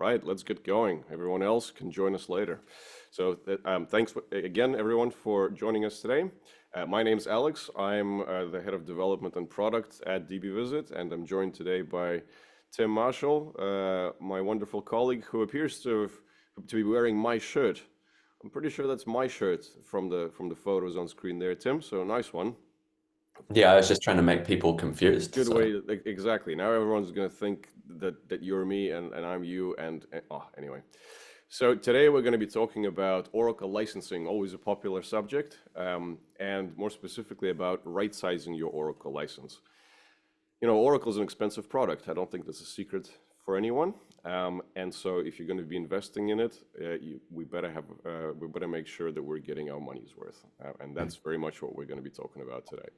Right, let's get going. Everyone else can join us later. Thanks again, everyone, for joining us today. My name's Alex. I'm the head of development and product at DBVisit, and I'm joined today by Tim Marshall, my wonderful colleague, who appears to be wearing my shirt. I'm pretty sure that's my shirt from the photos on screen there, Tim. So nice one. Yeah, I was just trying to make people confused. Good So, way, exactly. Now everyone's gonna think that you're me and I'm you, anyway. So today we're going to be talking about Oracle licensing, always a popular subject, and more specifically about right-sizing your Oracle license. You know, Oracle is an expensive product. I don't think that's a secret for anyone. And so if you're going to be investing in it, we better make sure that we're getting our money's worth. And that's very much what we're going to be talking about today.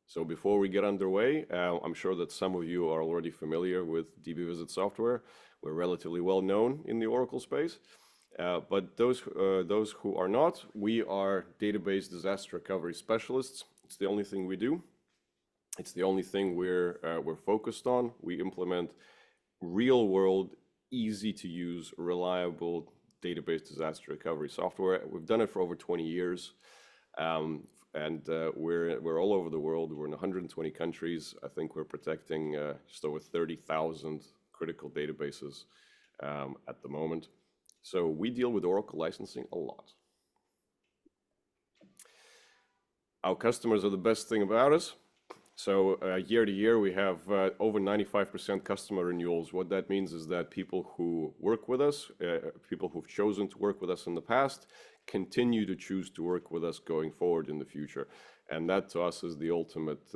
So before we get underway, I'm sure that some of you are already familiar with DBVisit software. We're relatively well known in the Oracle space, but those who are not, we are database disaster recovery specialists. It's the only thing we do. It's the only thing we're focused on. We implement real-world, easy-to-use, reliable database disaster recovery software. We've done it for over 20 years. We're all over the world. We're in 120 countries. I think we're protecting just over 30,000 critical databases at the moment. So we deal with Oracle licensing a lot. Our customers are the best thing about us. So year to year, we have over 95% customer renewals. What that means is that people who work with us, people who've chosen to work with us in the past, continue to choose to work with us going forward in the future. And that to us is the ultimate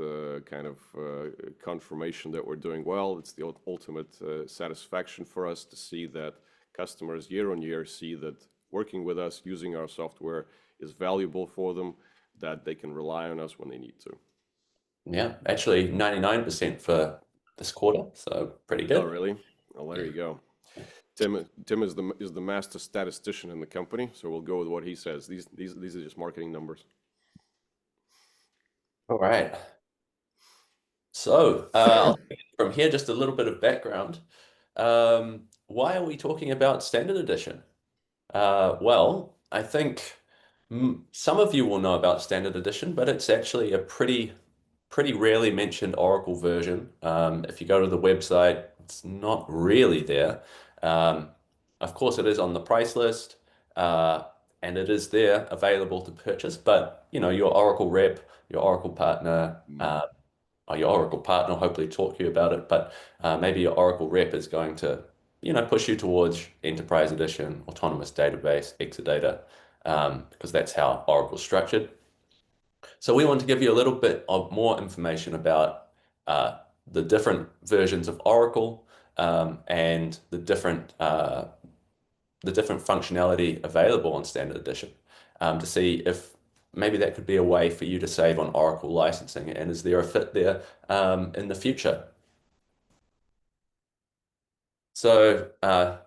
confirmation that we're doing well. It's the ultimate satisfaction for us to see that customers year on year see that working with us, using our software is valuable for them, that they can rely on us when they need to. yeah, actually 99% for this quarter, so pretty good. Oh, really? Well, there you go. Tim is the master statistician in the company, so we'll go with what he says. These are just marketing numbers. All right. So I'll take it from here, just a little bit of background. Why are we talking about Standard Edition? Well, I think some of you will know about Standard Edition, but it's actually a pretty rarely mentioned Oracle version. If you go to the website, it's not really there. Of course, it is on the price list, and it is there available to purchase. But you know, your Oracle rep, your Oracle partner, or your Oracle partner will hopefully talk to you about it. But maybe your Oracle rep is going to, you know, push you towards Enterprise Edition, Autonomous Database, Exadata, because that's how Oracle's structured. So we want to give you a little bit of more information about the different versions of Oracle and the different functionality available on Standard Edition to see if maybe that could be a way for you to save on Oracle licensing, and is there a fit there in the future? So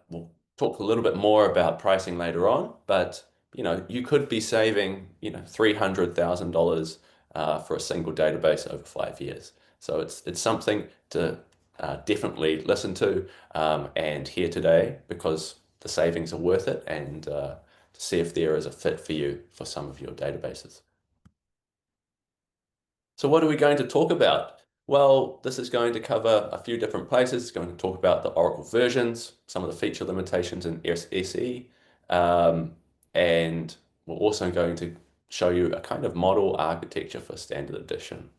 we'll talk a little bit more about pricing later on, but you know, you could be saving, you know, $300,000 for a single database over 5 years. So it's something to definitely listen to and hear today, because the savings are worth it, and to see if there is a fit for you for some of your databases. So what are we going to talk about? Well, this is going to cover a few different places. It's going to talk about the Oracle versions, some of the feature limitations in SE, and we're also going to show you a kind of model architecture for Standard Edition.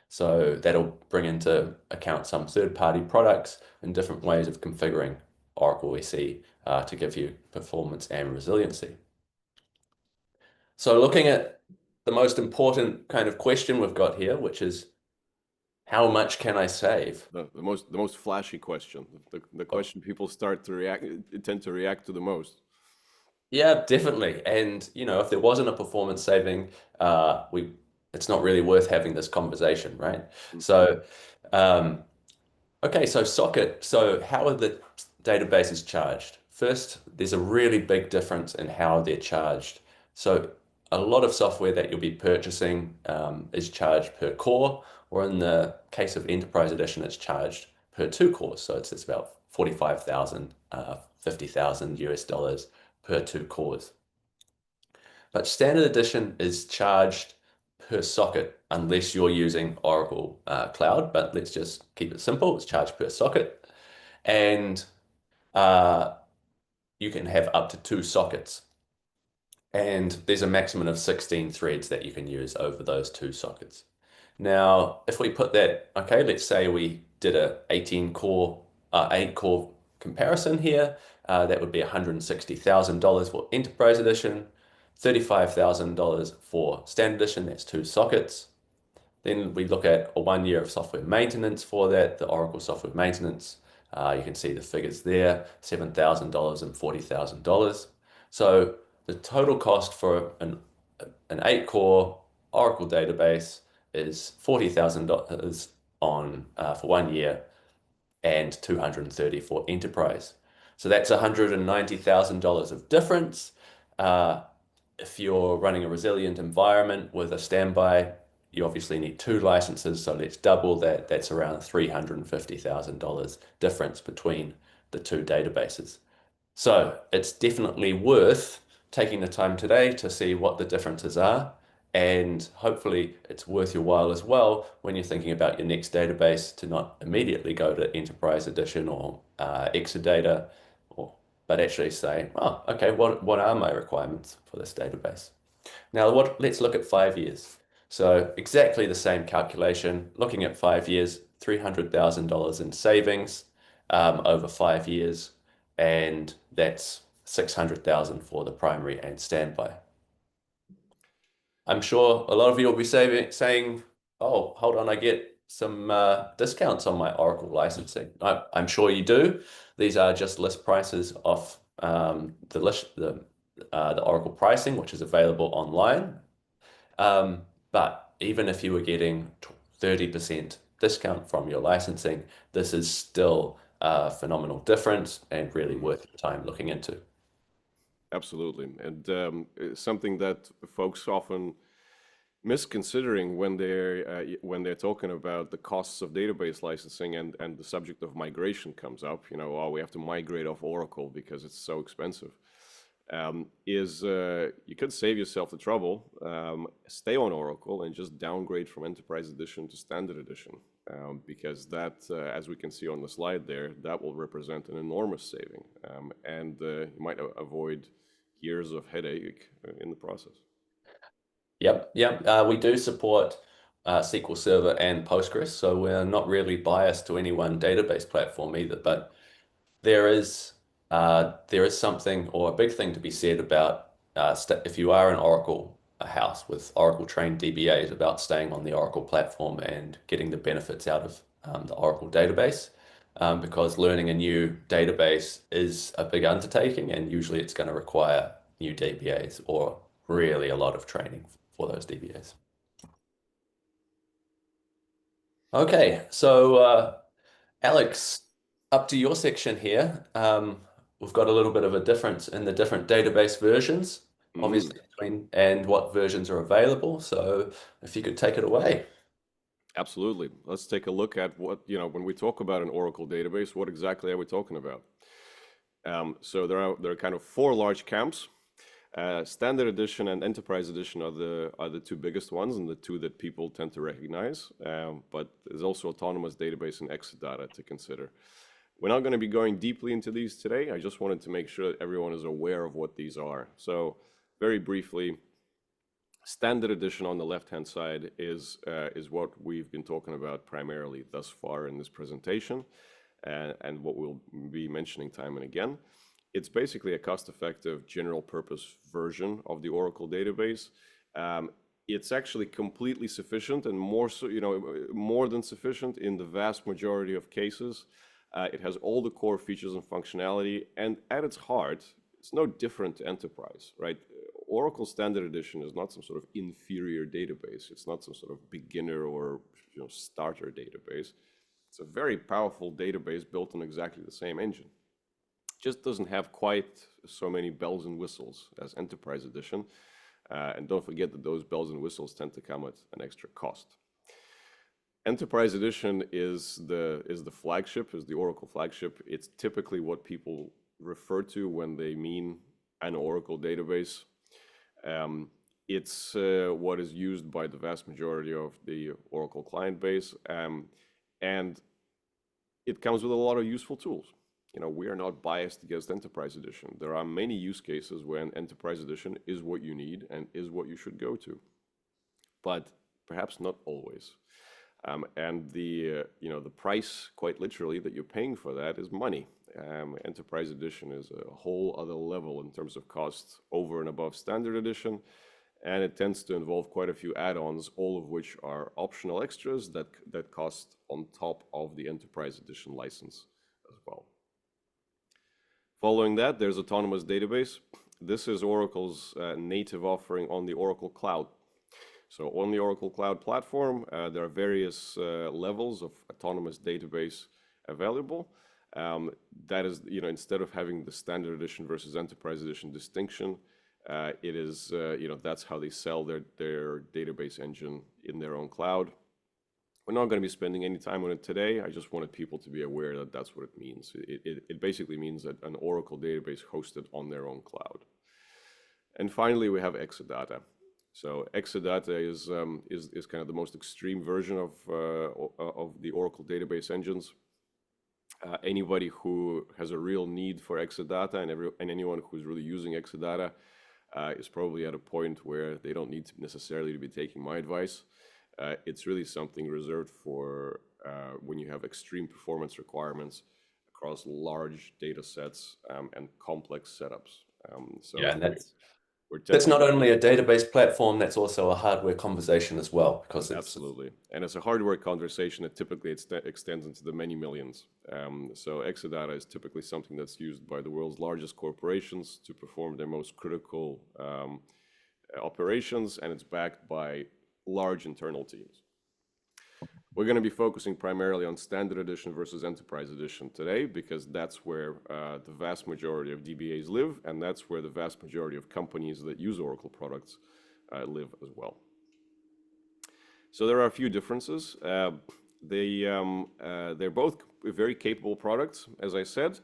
So that'll bring into account some third-party products and different ways of configuring Oracle SE to give you performance and resiliency. So looking at the most important kind of question we've got here, which is, how much can I save? The most flashy question, the question people tend to react to the most. Yeah, definitely. And you know, if there wasn't a performance saving, it's not really worth having this conversation, right? So, okay, so Socket. So how are the databases charged? First, there's a really big difference in how they're charged. So a lot of software that you'll be purchasing is charged per core, or in the case of Enterprise Edition, it's charged per 2 cores. So it's about 45,000, 50,000 US dollars per 2 cores. But Standard Edition is charged per socket unless you're using Oracle Cloud. But let's just keep it simple. It's charged per socket. And uh, you can have up to 2 sockets. And there's a maximum of 16 threads that you can use over those 2 sockets. Now, if we put that, okay, let's say we did a 8 core comparison here. That would be $160,000 for Enterprise Edition, $35,000 for Standard Edition, that's 2 sockets. Then we look at a 1 year of software maintenance for that, the Oracle software maintenance. You can see the figures there, $7,000 and $40,000. So the total cost for an 8 core Oracle database is $40,000 on for 1 year and $230 for enterprise. So that's $190,000 of difference. If you're running a resilient environment with a standby, you obviously need 2 licenses, so let's double that. That's around $350,000 difference between the 2 databases. So it's definitely worth taking the time today to see what the differences are. And hopefully it's worth your while as well when you're thinking about your next database to not immediately go to Enterprise Edition or Exadata, but actually say, oh, okay, what are my requirements for this database? Now, let's look at 5 years. So exactly the same calculation, looking at 5 years, $300,000 in savings over 5 years, and that's 600,000 for the primary and standby. I'm sure a lot of you will be saying, oh, hold on, I get some discounts on my Oracle licensing. I'm sure you do. These are just list prices off the Oracle pricing, which is available online. But even if you were getting 30% discount from your licensing, this is still a phenomenal difference and really worth your time looking into. Absolutely. And something that folks often misconsidering when they're talking about the costs of database licensing and the subject of migration comes up, oh, we have to migrate off Oracle because it's so expensive. You could save yourself the trouble, stay on Oracle and just downgrade from Enterprise Edition to Standard Edition, because that, as we can see on the slide there, that will represent an enormous saving, and you might avoid years of headache in the process. Yep. We do support SQL Server and Postgres, so we're not really biased to any one database platform either. But there is something or a big thing to be said about if you are an Oracle house with Oracle trained DBAs, about staying on the Oracle platform and getting the benefits out of the Oracle database. Because learning a new database is a big undertaking, and usually it's going to require new DBAs or really a lot of training for those DBAs. Okay, so Alex, up to your section here. We've got a little bit of a difference in the different database versions, obviously, and what versions are available. So if you could take it away. Absolutely. Let's take a look at what, when we talk about an Oracle database, what exactly are we talking about? So there are kind of 4 large camps. Standard Edition and Enterprise Edition are the 2 biggest ones and the 2 that people tend to recognize. But there's also Autonomous Database and Exadata to consider. We're not going to be going deeply into these today. I just wanted to make sure that everyone is aware of what these are. So very briefly, Standard Edition on the left-hand side is what we've been talking about primarily thus far in this presentation, and what we'll be mentioning time and again. It's basically a cost-effective general-purpose version of the Oracle database. It's actually completely sufficient and more so, more than sufficient in the vast majority of cases. It has all the core features and functionality, and at its heart, it's no different to Enterprise, right? Oracle Standard Edition is not some sort of inferior database. It's not some sort of beginner or starter database. It's a very powerful database built on exactly the same engine. Just doesn't have quite so many bells and whistles as Enterprise Edition. And don't forget that those bells and whistles tend to come at an extra cost. Enterprise Edition is the flagship, is the Oracle flagship. It's typically what people refer to when they mean an Oracle database. It's what is used by the vast majority of the Oracle client base, and it comes with a lot of useful tools. We are not biased against Enterprise Edition. There are many use cases when Enterprise Edition is what you need and is what you should go to, but perhaps not always. And the price, quite literally, that you're paying for that is money. Enterprise Edition is a whole other level in terms of cost over and above Standard Edition, and it tends to involve quite a few add-ons, all of which are optional extras that cost on top of the Enterprise Edition license as well. Following that, there's Autonomous Database. This is Oracle's native offering on the Oracle Cloud. So on the Oracle Cloud Platform, there are various levels of Autonomous Database available. That is, instead of having the Standard Edition versus Enterprise Edition distinction, it is, that's how they sell their database engine in their own cloud. We're not going to be spending any time on it today. I just wanted people to be aware that that's what it means. It basically means that an Oracle database hosted on their own cloud. And finally, we have Exadata. So Exadata is kind of the most extreme version of the Oracle database engines. Anybody who has a real need for Exadata and anyone who's really using Exadata is probably at a point where they don't need to necessarily to be taking my advice. It's really something reserved for when you have extreme performance requirements across large data sets and complex setups. Yeah, and that's not only a database platform, that's also a hardware conversation as well, because absolutely. And it's a hardware conversation that typically extends into the many millions. So Exadata is typically something that's used by the world's largest corporations to perform their most critical operations, and it's backed by large internal teams. We're going to be focusing primarily on Standard Edition versus Enterprise Edition today, because that's where the vast majority of DBAs live, and that's where the vast majority of companies that use Oracle products live as well. So there are a few differences. They're both very capable products, as I said.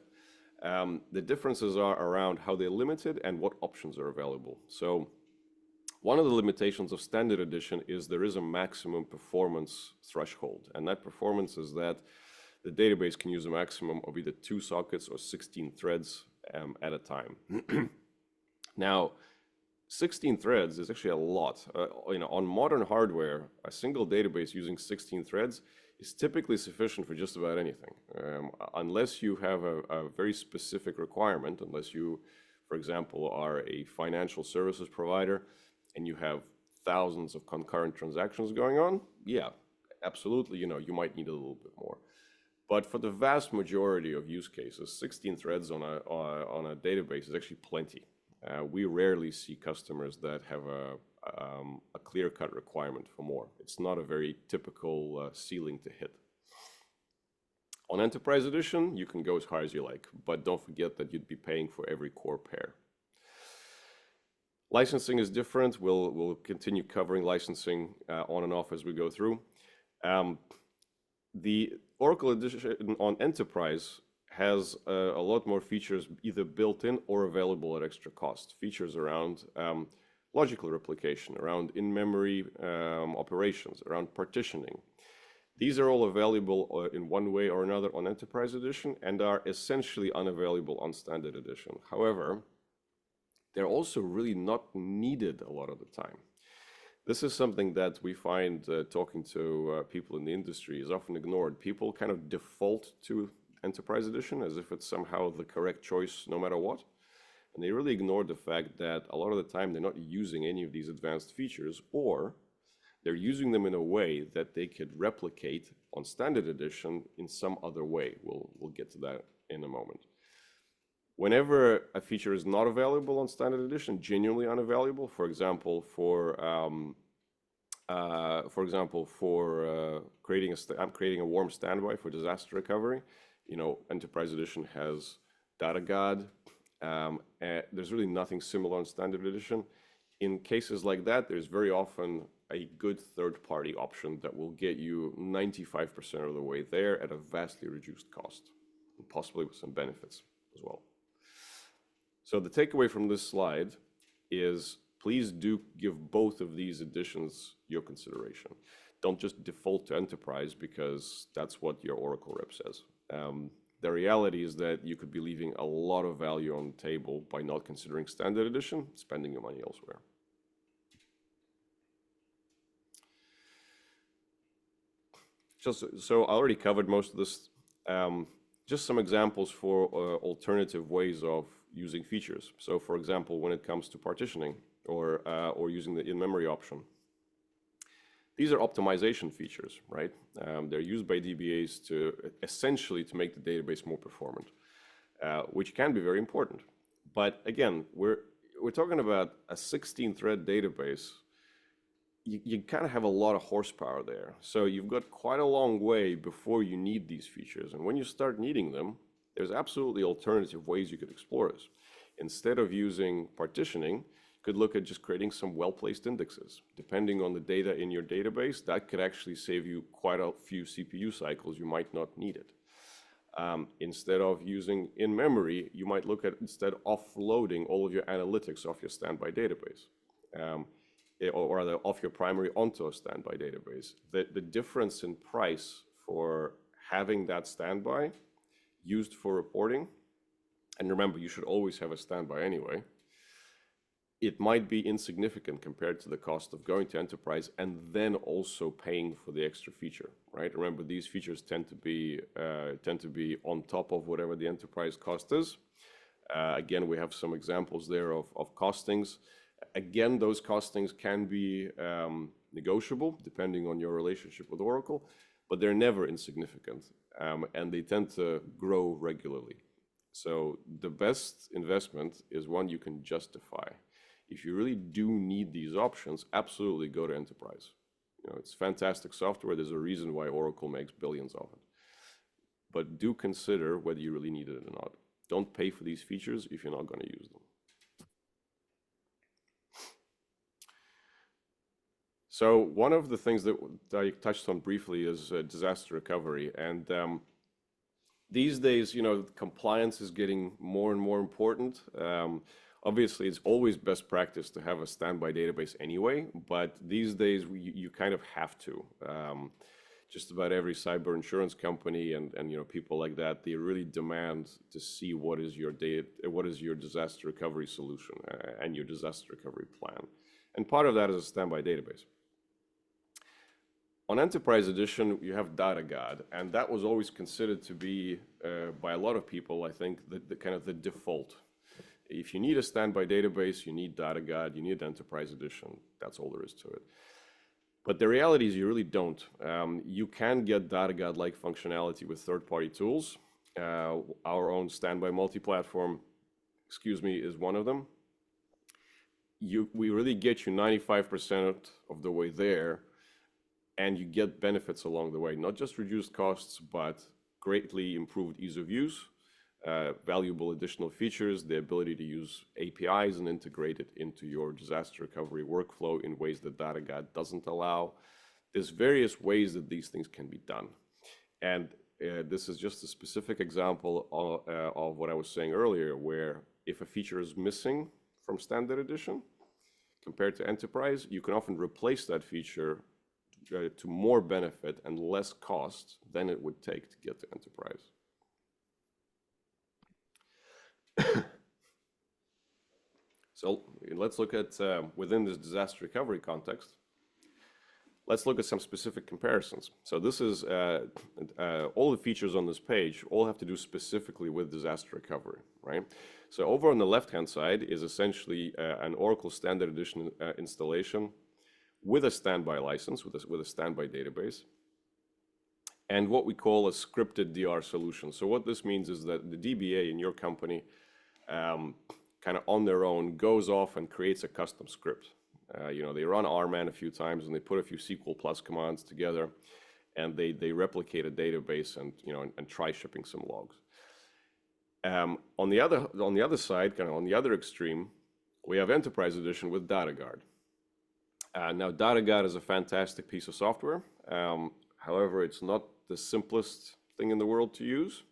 The differences are around how they're limited and what options are available. So one of the limitations of Standard Edition is there is a maximum performance threshold, and that performance is that the database can use a maximum of either 2 sockets or 16 threads at a time. Now, 16 threads is actually a lot. On modern hardware, a single database using 16 threads is typically sufficient for just about anything, unless you have a very specific requirement, unless you, for example, are a financial services provider and you have thousands of concurrent transactions going on. Yeah, absolutely, you might need a little bit more. But for the vast majority of use cases, 16 threads on a database is actually plenty. We rarely see customers that have a clear-cut requirement for more. It's not a very typical ceiling to hit. On Enterprise Edition, you can go as high as you like, but don't forget that you'd be paying for every core pair. Licensing is different. We'll continue covering licensing on and off as we go through. The Oracle Edition on Enterprise has a lot more features either built in or available at extra cost. Features around logical replication, around in-memory operations, around partitioning. These are all available in one way or another on Enterprise Edition and are essentially unavailable on Standard Edition. However, they're also really not needed a lot of the time. This is something that we find talking to people in the industry is often ignored. People kind of default to Enterprise Edition as if it's somehow the correct choice no matter what. And they really ignore the fact that a lot of the time they're not using any of these advanced features, or they're using them in a way that they could replicate on Standard Edition in some other way. We'll get to that in a moment. Whenever a feature is not available on Standard Edition, genuinely unavailable, for example, for creating a warm standby for disaster recovery, Enterprise Edition has DataGuard. There's really nothing similar on Standard Edition. In cases like that, there's very often a good third-party option that will get you 95% of the way there at a vastly reduced cost, and possibly with some benefits as well. So the takeaway from this slide is please do give both of these additions your consideration. Don't just default to Enterprise because that's what your Oracle rep says. The reality is that you could be leaving a lot of value on the table by not considering Standard Edition, spending your money elsewhere. So I already covered most of this. Just some examples for alternative ways of using features. So for example, when it comes to partitioning or using the in-memory option, these are optimization features, right? They're used by DBAs to essentially to make the database more performant, which can be very important. But again, we're talking about a 16-thread database. You kind of have a lot of horsepower there. So you've got quite a long way before you need these features. And when you start needing them, there's absolutely alternative ways you could explore this. Instead of using partitioning, you could look at just creating some well-placed indexes. Depending on the data in your database, that could actually save you quite a few CPU cycles. You might not need it. Instead of using in-memory, you might look at instead offloading all of your analytics off your standby database. Or rather off your primary onto a standby database. The difference in price for having that standby used for reporting, and remember, you should always have a standby anyway, it might be insignificant compared to the cost of going to Enterprise and then also paying for the extra feature, right? Remember, these features tend to be on top of whatever the Enterprise cost is. Again, we have some examples there of costings. Again, those costings can be negotiable depending on your relationship with Oracle, but they're never insignificant, and they tend to grow regularly. So the best investment is one you can justify. If you really do need these options, absolutely go to Enterprise. You know, it's fantastic software. There's a reason why Oracle makes billions of it. But do consider whether you really need it or not. Don't pay for these features if you're not going to use them. So one of the things that I touched on briefly is disaster recovery. And these days, you know, compliance is getting more and more important. Obviously, it's always best practice to have a standby database anyway, but these days you kind of have to. Just about every cyber insurance company and you know, people like that, they really demand to see what is your disaster recovery solution and your disaster recovery plan. And part of that is a standby database. On Enterprise Edition, you have DataGuard, and that was always considered to be, by a lot of people, I think, the kind of the default. If you need a standby database, you need DataGuard, you need Enterprise Edition. That's all there is to it. But the reality is you really don't. You can get DataGuard-like functionality with third-party tools. Our own standby multi-platform, is one of them. We really get you 95% of the way there, and you get benefits along the way, not just reduced costs, but greatly improved ease of use, valuable additional features, the ability to use APIs and integrate it into your disaster recovery workflow in ways that DataGuard doesn't allow. There's various ways that these things can be done. And this is just a specific example of what I was saying earlier, where if a feature is missing from Standard Edition compared to Enterprise, you can often replace that feature to more benefit and less cost than it would take to get to Enterprise. So let's look at, within this disaster recovery context, let's look at some specific comparisons. So this is, all the features on this page all have to do specifically with disaster recovery, right? So over on the left-hand side is essentially an Oracle Standard Edition installation with a standby license, with a standby database, and what we call a scripted DR solution. So what this means is that the DBA in your company, kind of on their own, goes off and creates a custom script. You know, they run RMAN a few times and they put a few SQL+ commands together, and they replicate a database and, you know, and try shipping some logs. On the other side, kind of on the other extreme, we have Enterprise Edition with DataGuard. Now, DataGuard is a fantastic piece of software. However, it's not the simplest thing in the world to use.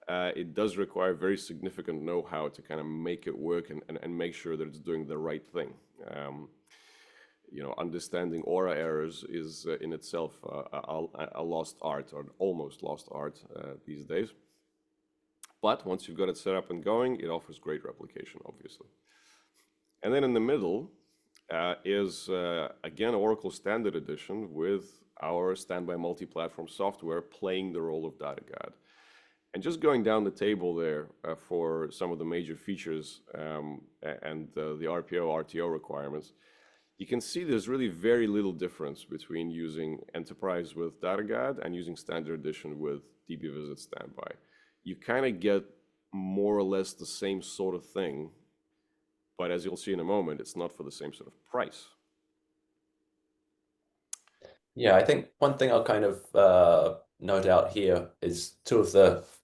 It does require very significant know-how to kind of make it work and make sure that it's doing the right thing. Understanding Aura errors is in itself a lost art, or almost lost art these days. But once you've got it set up and going, it offers great replication, obviously. And then in the middle is, again, Oracle Standard Edition with our standby multi-platform software playing the role of DataGuard. And just going down the table there for some of the major features and the RPO, RTO requirements, you can see there's really very little difference between using Enterprise with DataGuard and using Standard Edition with dbVisit Standby. You kind of get more or less the same sort of thing, but as you'll see in a moment, it's not for the same sort of price. Yeah, I think one thing I'll kind of note out here is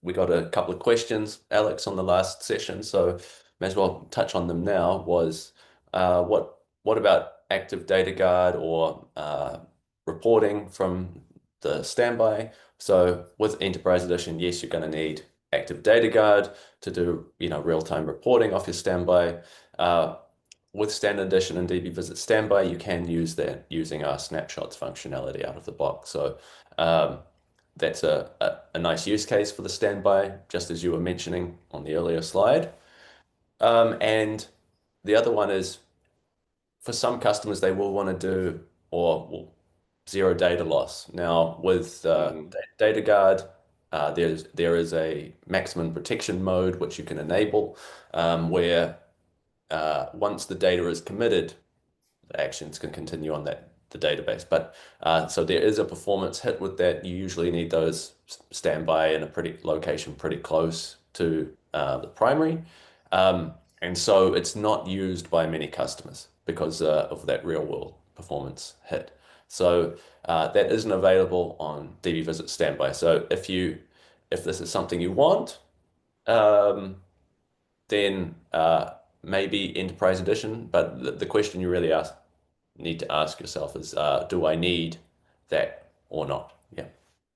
we got a couple of questions, Alex, on the last session, so may as well touch on them now, was what about Active Data Guard or reporting from the standby? So with Enterprise Edition, yes, you're going to need Active Data Guard to do real-time reporting off your standby. With Standard Edition and dbVisit Standby, you can use that using our snapshots functionality out of the box. So that's a nice use case for the standby, just as you were mentioning on the earlier slide. And the other one is, for some customers, they will want to do zero data loss. Now, with Data Guard, there is a maximum protection mode which you can enable, where once the data is committed, the actions can continue on the database. But so there is a performance hit with that. You usually need those standby in a location pretty close to the primary. And so it's not used by many customers because of that real world performance hit. So that isn't available on dbVisit Standby. So if this is something you want, then maybe Enterprise Edition. But the question you really need to ask yourself is, do I need that or not? Yeah.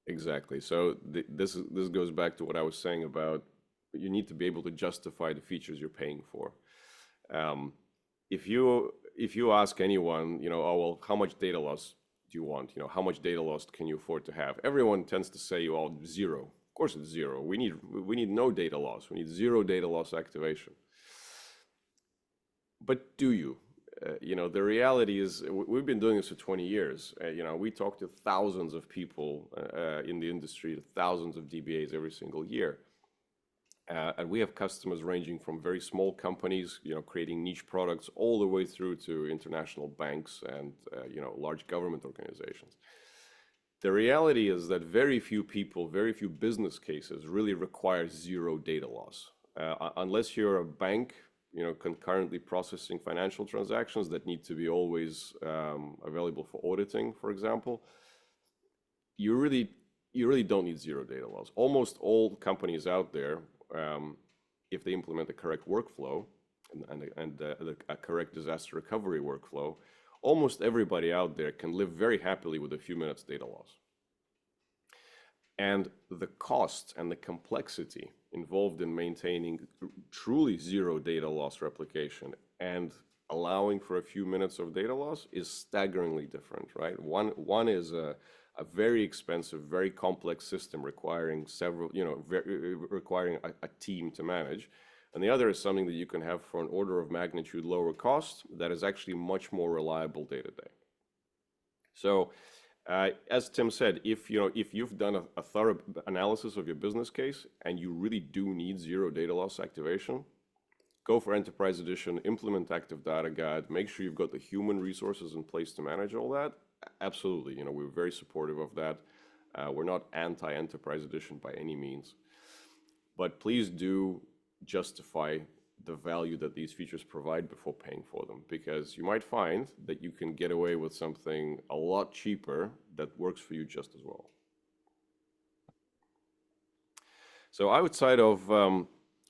Exactly. So this goes back to what I was saying about you need to be able to justify the features you're paying for. If you ask anyone, oh well, how much data loss do you want? How much data loss can you afford to have? Everyone tends to say, well, zero. Of course it's zero. We need no data loss. We need zero data loss activation. But do you? The reality is we've been doing this for 20 years. We talk to thousands of people in the industry, to thousands of DBAs every single year. And we have customers ranging from very small companies, creating niche products, all the way through to international banks and, large government organizations. The reality is that very few people, very few business cases really require zero data loss. Unless you're a bank, concurrently processing financial transactions that need to be always available for auditing, for example, you really don't need zero data loss. Almost all companies out there, if they implement the correct workflow and a correct disaster recovery workflow, almost everybody out there can live very happily with a few minutes data loss. And the cost and the complexity involved in maintaining truly zero data loss replication and allowing for a few minutes of data loss is staggeringly different, right? One is a very expensive, very complex system requiring requiring a team to manage. And the other is something that you can have for an order of magnitude lower cost that is actually much more reliable day to day. So as Tim said, if you've done a thorough analysis of your business case and you really do need zero data loss activation, go for Enterprise Edition, implement Active Data Guard, make sure you've got the human resources in place to manage all that. Absolutely, we're very supportive of that. We're not anti-Enterprise Edition by any means, but please do justify the value that these features provide before paying for them, because you might find that you can get away with something a lot cheaper that works for you just as well. So outside of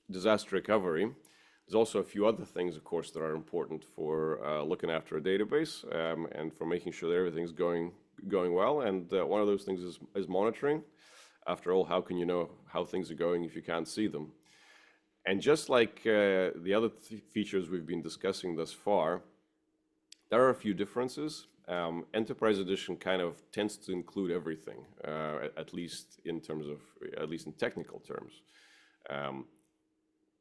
disaster recovery, There's also a few other things, of course, that are important for looking after a database and for making sure that everything's going well. And one of those things is monitoring. After all, how can you know how things are going if you can't see them? And just like the other features we've been discussing thus far, there are a few differences. Enterprise Edition kind of tends to include everything, at least in technical terms.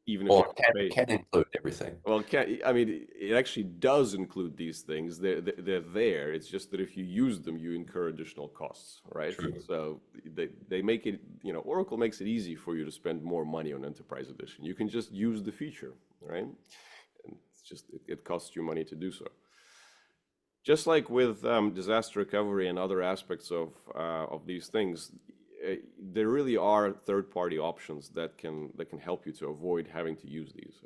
Even if you Or can include everything. well, I mean, it actually does include these things. They're there. It's just that if you use them, you incur additional costs, right? True. So they make it, Oracle makes it easy for you to spend more money on Enterprise Edition. You can just use the feature, right? And it's just, it costs you money to do so. Just like with disaster recovery and other aspects of these things, there really are third-party options that can help you to avoid having to use these.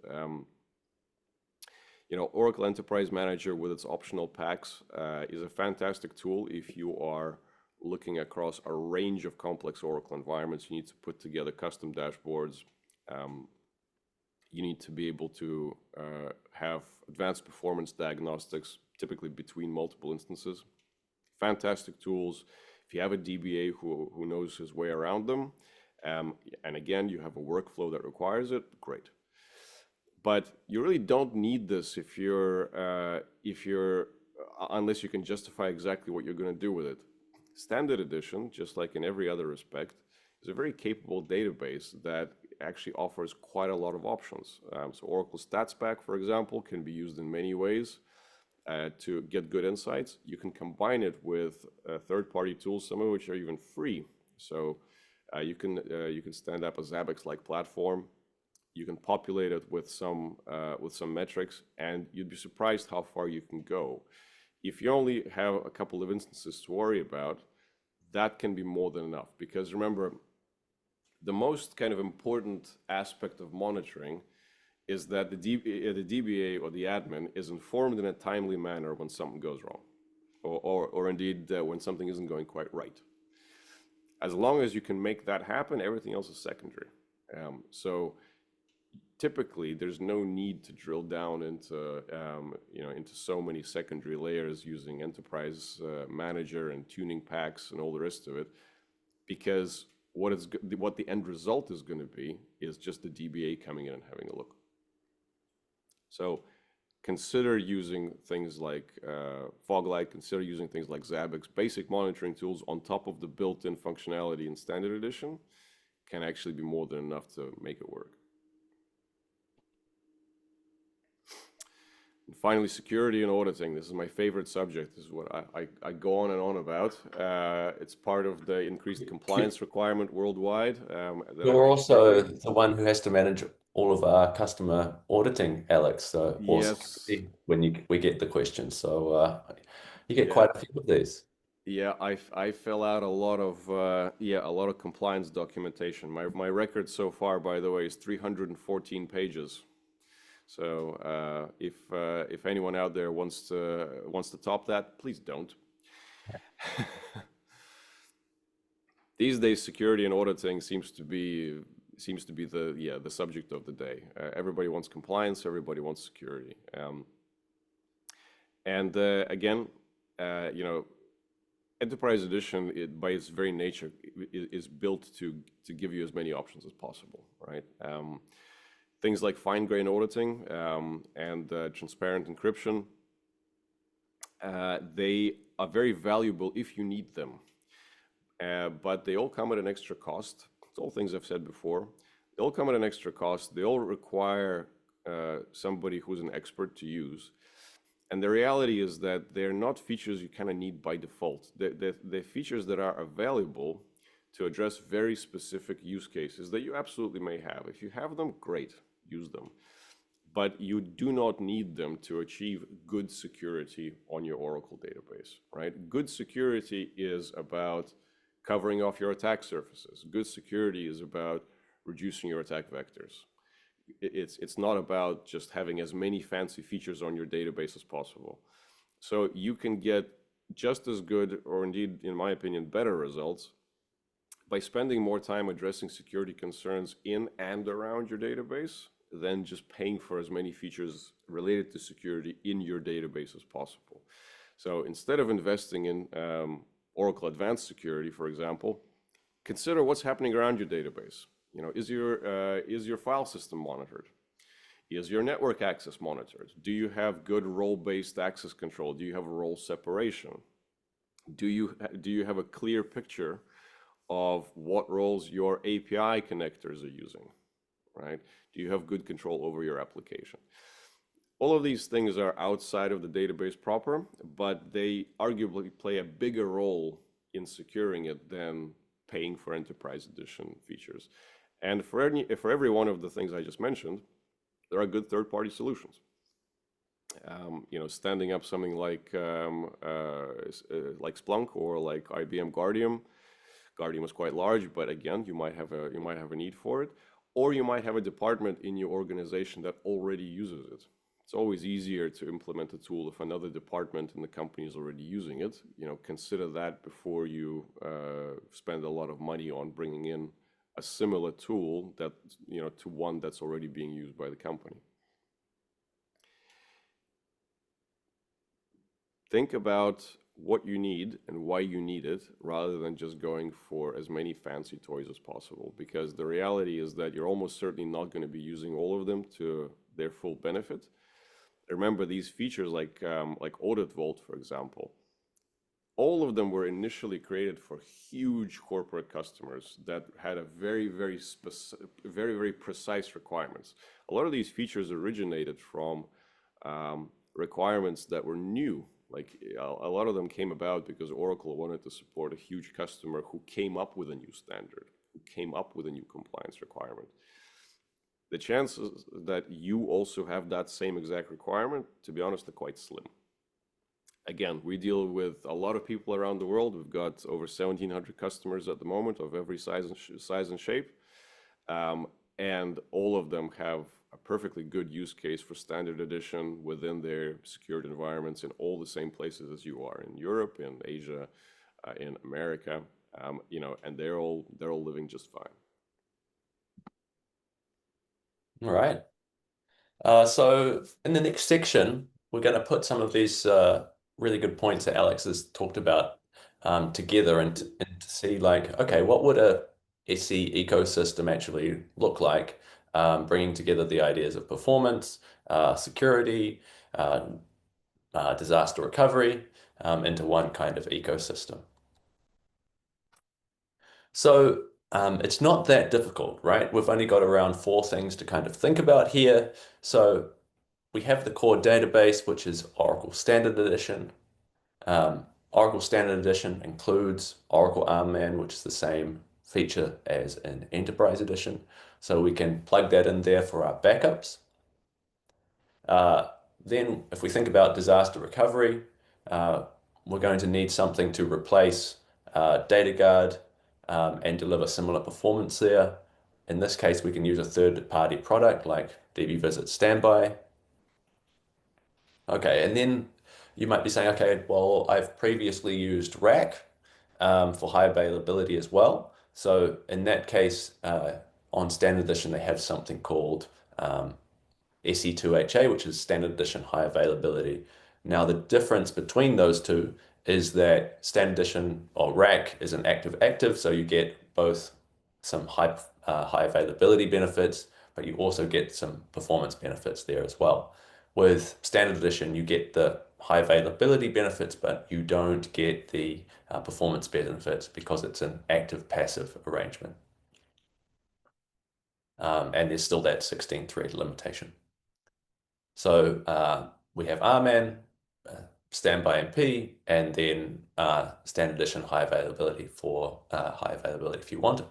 Oracle Enterprise Manager with its optional packs is a fantastic tool if you are looking across a range of complex Oracle environments. You need to put together custom dashboards. You need to be able to have advanced performance diagnostics, typically between multiple instances. Fantastic tools. If you have a DBA who knows his way around them, and again, you have a workflow that requires it, great. But you really don't need this if you're unless you can justify exactly what you're going to do with it. Standard Edition, just like in every other respect, is a very capable database that actually offers quite a lot of options. So Oracle StatsPack, for example, can be used in many ways to get good insights. You can combine it with third-party tools, some of which are even free. So you can stand up a Zabbix-like platform. You can populate it with some metrics, and you'd be surprised how far you can go. If you only have a couple of instances to worry about, that can be more than enough. Because remember, the most kind of important aspect of monitoring is that the DBA or the admin is informed in a timely manner when something goes wrong, or indeed when something isn't going quite right. As long as you can make that happen, everything else is secondary. So typically, there's no need to drill down into so many secondary layers using Enterprise Manager and tuning packs and all the rest of it, because what the end result is going to be is just the DBA coming in and having a look. So consider using things like Foglight, consider using things like Zabbix. Basic monitoring tools on top of the built-in functionality in Standard Edition can actually be more than enough to make it work. And finally, security and auditing. This is my favorite subject. This is what I go on and on about. It's part of the increased compliance requirement worldwide. You're also the one who has to manage all of our customer auditing, Alex. So, or yes, when we get the questions. So you get quite a few of these. Yeah, I fill out a lot of compliance documentation. My record so far, by the way, is 314 pages. So if anyone out there wants to top that, please don't. These days, security and auditing seems to be the subject of the day. Everybody wants compliance. Everybody wants security. Again, Enterprise Edition, by its very nature, is built to give you as many options as possible, right? Things like fine-grained auditing and transparent encryption, they are very valuable if you need them. But they all come at an extra cost. It's all things I've said before. They all come at an extra cost. They all require somebody who's an expert to use. And the reality is that they're not features you kind of need by default. They're features that are available to address very specific use cases that you absolutely may have. If you have them, great, use them. But you do not need them to achieve good security on your Oracle database, right? Good security is about covering off your attack surfaces. Good security is about reducing your attack vectors. It's not about just having as many fancy features on your database as possible. So you can get just as good, or indeed, in my opinion, better results by spending more time addressing security concerns in and around your database than just paying for as many features related to security in your database as possible. So instead of investing in Oracle Advanced Security, for example, consider what's happening around your database. You know, is your file system monitored? Is your network access monitored? Do you have good role-based access control? Do you have role separation? Do you have a clear picture of what roles your API connectors are using, right? Do you have good control over your application? All of these things are outside of the database proper, but they arguably play a bigger role in securing it than paying for Enterprise Edition features. And for every one of the things I just mentioned, there are good third-party solutions. You know, standing up something like Splunk or like IBM Guardium. Guardium is quite large, but again, you might have a need for it, or you might have a department in your organization that already uses it. It's always easier to implement a tool if another department in the company is already using it. You know, consider that before you spend a lot of money on bringing in a similar tool that, you know, to one that's already being used by the company. Think about what you need and why you need it, rather than just going for as many fancy toys as possible, because the reality is that you're almost certainly not going to be using all of them to their full benefit. Remember, these features like Audit Vault, for example, all of them were initially created for huge corporate customers that had a very, very specific, very precise requirements. A lot of these features originated from requirements that were new. Like a lot of them came about because Oracle wanted to support a huge customer who came up with a new standard, who came up with a new compliance requirement. The chances that you also have that same exact requirement, to be honest, are quite slim. Again, we deal with a lot of people around the world. We've got over 1,700 customers at the moment of every size and shape. And all of them have a perfectly good use case for standard edition within their secured environments in all the same places as you are, in Europe, in Asia, in America, you know, and they're all living just fine. All right. So in the next section, we're going to put some of these really good points that Alex has talked about together and to see like, okay, what would a SE ecosystem actually look like, bringing together the ideas of performance, security, disaster recovery into one kind of ecosystem. So it's not that difficult, right? We've only got around 4 things to kind of think about here. So we have the core database, which is Oracle Standard Edition. Oracle Standard Edition includes Oracle ArmMan, which is the same feature as in Enterprise Edition. So we can plug that in there for our backups. Then if we think about disaster recovery, we're going to need something to replace DataGuard and deliver similar performance there. In this case, we can use a third-party product like dbVisit Standby. Okay, and then you might be saying, okay, well, I've previously used RAC for high availability as well. So in that case, on Standard Edition, they have something called SE2HA, which is Standard Edition High Availability. Now, the difference between those two is that Standard Edition or RAC is an active-active, so you get both some high availability benefits, but you also get some performance benefits there as well. With Standard Edition, you get the high availability benefits, but you don't get the performance benefits because it's an active-passive arrangement. And there's still that 16-thread limitation. So we have ArmMan, Standby MP, and then Standard Edition high availability for high availability if you want it.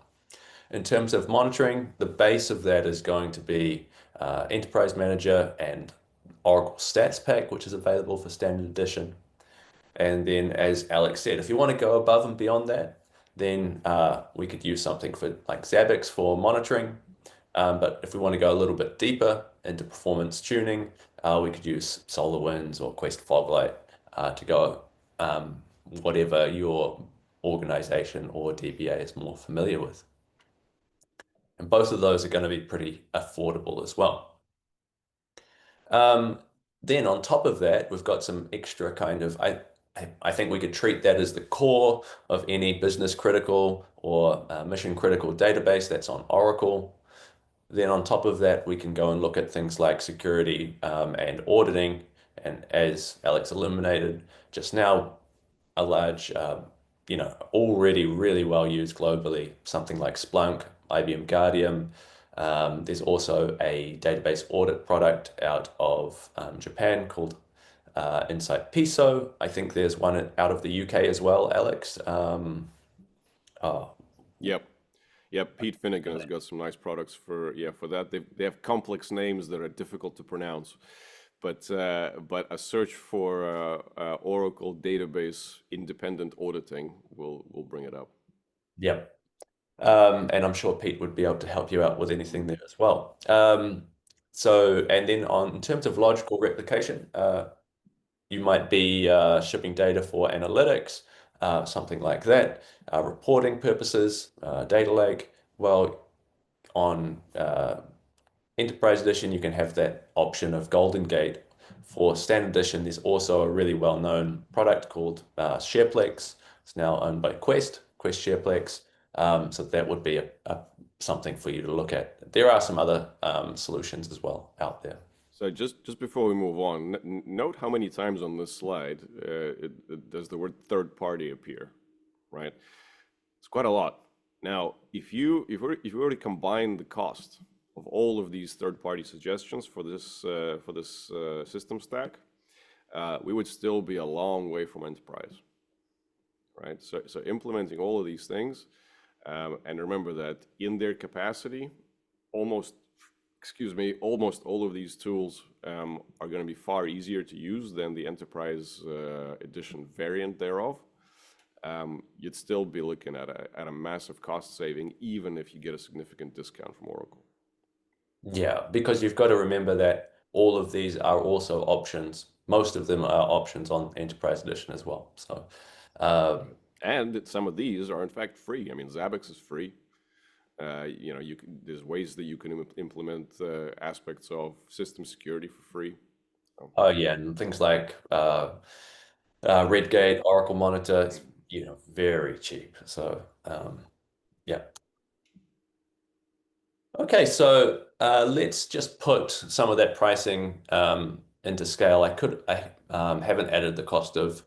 In terms of monitoring, the base of that is going to be Enterprise Manager and Oracle Stats Pack, which is available for Standard Edition. And then, as Alex said, if you want to go above and beyond that, then we could use something for like Zabbix for monitoring. But if we want to go a little bit deeper into performance tuning, we could use SolarWinds or Quest Foglight to go whatever your organization or DBA is more familiar with. And both of those are going to be pretty affordable as well. Um, then on top of that, we've got some extra kind of I think we could treat that as the core of any business critical or mission critical database that's on Oracle. Then on top of that, we can go and look at things like security and auditing. And as Alex illuminated just now, a large, already really well used globally, something like Splunk, IBM Guardium. There's also a database audit product out of Japan called Insight Piso. I think there's one out of the UK as well, Alex. Oh, Yep. Yep, Pete Finnegan has got some nice products for for that. They have complex names that are difficult to pronounce, but a search for Oracle database independent auditing will bring it up. yeah. And I'm sure Pete would be able to help you out with anything there as well. And then in terms of logical replication, you might be shipping data for analytics, something like that, reporting purposes, data lake. Well, on Enterprise Edition, you can have that option of Golden Gate. For Standard Edition, there's also a really well-known product called SharePlex. It's now owned by Quest SharePlex. So that would be something for you to look at. There are some other solutions as well out there. So just before we move on, note how many times on this slide does the word third party appear, right? It's quite a lot. Now, if you already combine the cost of all of these third-party suggestions for this system stack, we would still be a long way from enterprise, right? So implementing all of these things, and remember that in their capacity, almost almost all of these tools are going to be far easier to use than the enterprise edition variant thereof. You'd still be looking at a massive cost saving, even if you get a significant discount from Oracle. Yeah, because you've got to remember that all of these are also options. Most of them are options on Enterprise Edition as well. So, uh, And that some of these are in fact free. I mean, Zabbix is free. There's ways that you can implement aspects of system security for free. So, oh yeah, and things like Redgate, Oracle Monitor, it's very cheap. So, yeah. Okay, so let's just put some of that pricing into scale. I haven't added the cost of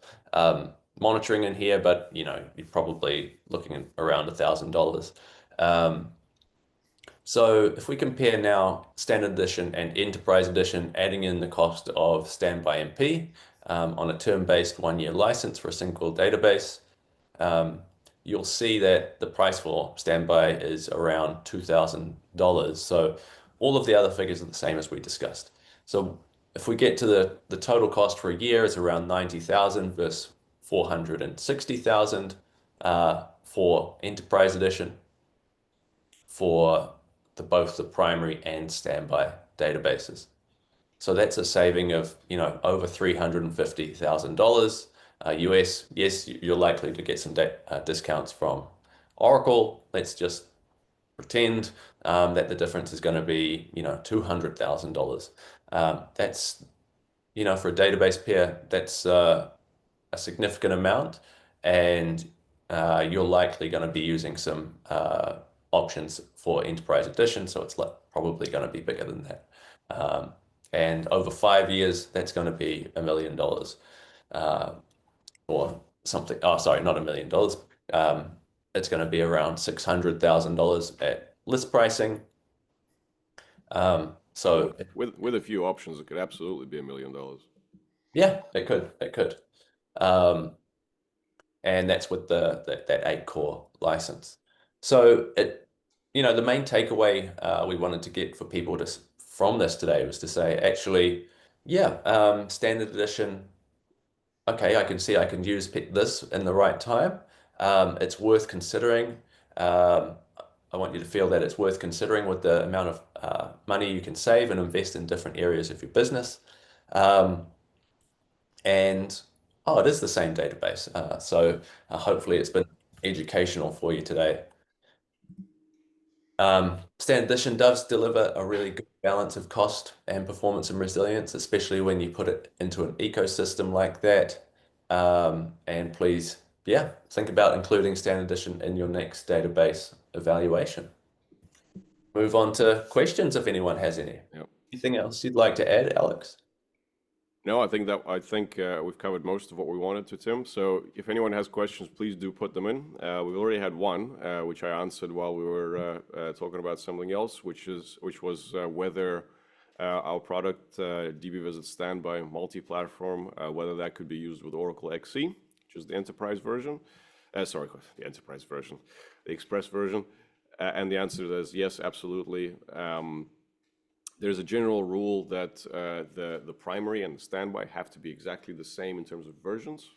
monitoring in here, but you're probably looking at around $1,000. Um, so if we compare now Standard Edition and Enterprise Edition, adding in the cost of Standby MP on a term-based 1-year license for a single database, um, you'll see that the price for standby is around $2,000. So all of the other figures are the same as we discussed. So if we get to the total cost for a year is around 90,000 versus 460,000 for Enterprise Edition for both the primary and standby databases. So that's a saving of, over $350,000 US. Yes, you're likely to get some discounts from Oracle. Let's just pretend that the difference is going to be, $200,000. That's, for a database pair, that's a significant amount, and you're likely going to be using some options for Enterprise Edition, so it's probably going to be bigger than that. And over 5 years, that's going to be $1 million or something. Oh, sorry, not $1 million. It's going to be around $600,000 at list pricing. So with a few options, it could absolutely be $1 million. yeah, it could. It could. Um, and that's with that 8-core license. So the main takeaway we wanted to get for people from this today was to say, actually, yeah, Standard Edition. Okay, I can see I can use this in the right time. It's worth considering. Um, I want you to feel that it's worth considering with the amount of money you can save and invest in different areas of your business. Um, and oh, it is the same database. So hopefully it's been educational for you today. Standard Edition does deliver a really good balance of cost and performance and resilience, especially when you put it into an ecosystem like that. And please, yeah, think about including Standard Edition in your next database evaluation. Move on to questions if anyone has any. Yeah. Anything else you'd like to add, Alex? No, I think we've covered most of what we wanted to, Tim. So if anyone has questions, please do put them in. We've already had one, which I answered while we were talking about something else, which was whether our product DBVisit Standby multi-platform, whether that could be used with Oracle XE, which is the enterprise version. Sorry, the enterprise version, the express version. And the answer is yes, absolutely. There's a general rule that the primary and the standby have to be exactly the same in terms of versions,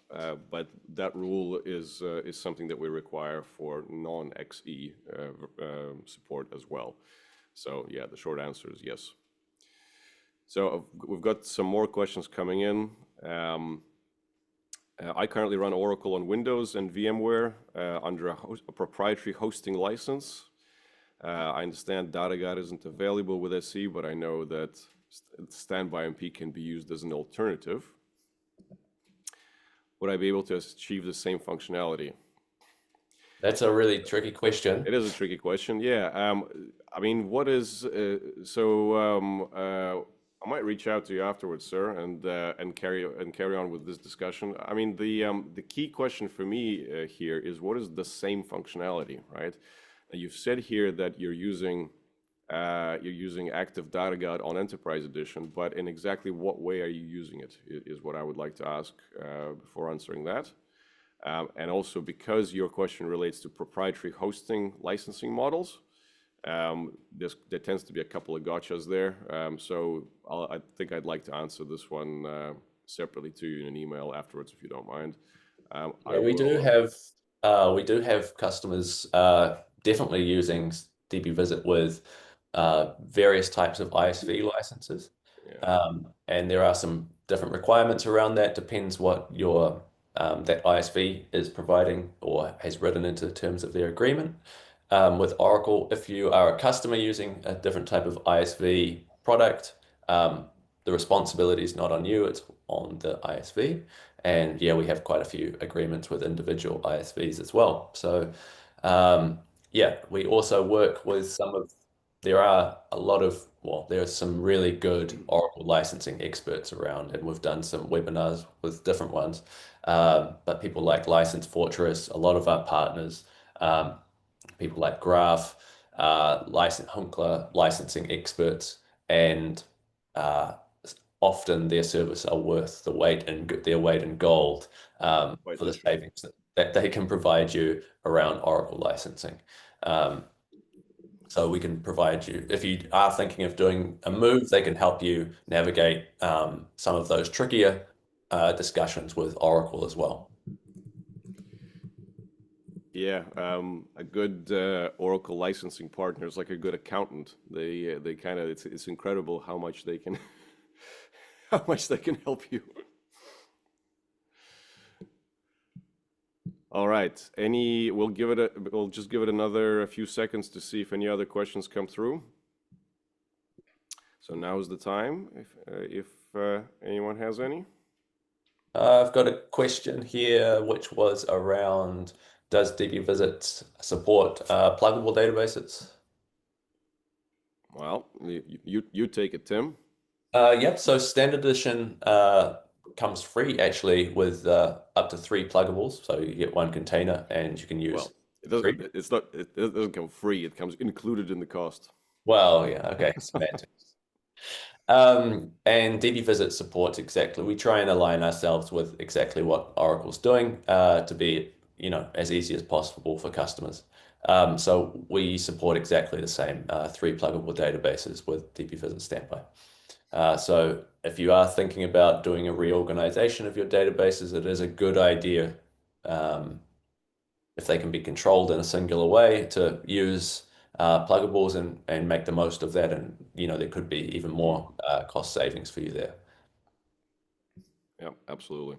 but that rule is something that we require for non-XE support as well. So yeah, the short answer is yes. So we've got some more questions coming in. I currently run Oracle on Windows and VMware under a proprietary hosting license. I understand DataGuard isn't available with SE, but I know that Standby MP can be used as an alternative. Would I be able to achieve the same functionality? That's a really tricky question. It is a tricky question. Yeah. I mean, what is I might reach out to you afterwards, sir, and carry on with this discussion. I mean, the key question for me here is what is the same functionality, right? You've said here that you're using Active Data Guard on Enterprise Edition, but in exactly what way are you using it is what I would like to ask before answering that. And also because your question relates to proprietary hosting licensing models, there tends to be a couple of gotchas there. So I think I'd like to answer this one separately to you in an email afterwards, if you don't mind. Yeah, we do have customers definitely using DBVisit with various types of ISV licenses. Yeah. And there are some different requirements around that. Depends what your that ISV is providing or has written into the terms of their agreement. With Oracle, if you are a customer using a different type of ISV product, the responsibility is not on you, it's on the ISV. And yeah, we have quite a few agreements with individual ISVs as well. So yeah, we also work with there are there are some really good Oracle licensing experts around, and we've done some webinars with different ones. But people like License Fortress, a lot of our partners, people like Graph, Hunkler licensing experts, and often their service are worth their weight in gold Quite for the literally. savings that they can provide you around Oracle licensing. So we can provide you, if you are thinking of doing a move, they can help you navigate some of those trickier discussions with Oracle as well. Yeah, a good Oracle licensing partner is like a good accountant. They kind of it's incredible how much they can how much they can help you. All right. We'll just give it another few seconds to see if any other questions come through. So now is the time if anyone has any. I've got a question here, which was around, does DBVisit support pluggable databases? Well, you take it, Tim. Yep, so Standard Edition comes free actually with up to 3 pluggables. So you get 1 container and you can use Well, it doesn't. 3. It's not. It doesn't come free. It comes included in the cost. Well, yeah, okay, semantics. And DBVisit supports exactly, we try and align ourselves with exactly what Oracle's doing to be, as easy as possible for customers. So we support exactly the same 3 pluggable databases with DBVisit Standby. So if you are thinking about doing a reorganization of your databases, it is a good idea if they can be controlled in a singular way to use pluggables and make the most of that. And, there could be even more cost savings for you there. Yeah, absolutely.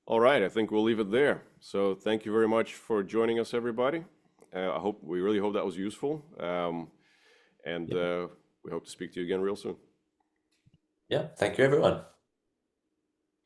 All right, I think we'll leave it there. So thank you very much for joining us, everybody. We really hope that was useful. And Yeah. we hope to speak to you again real soon. Yeah. Thank you, everyone.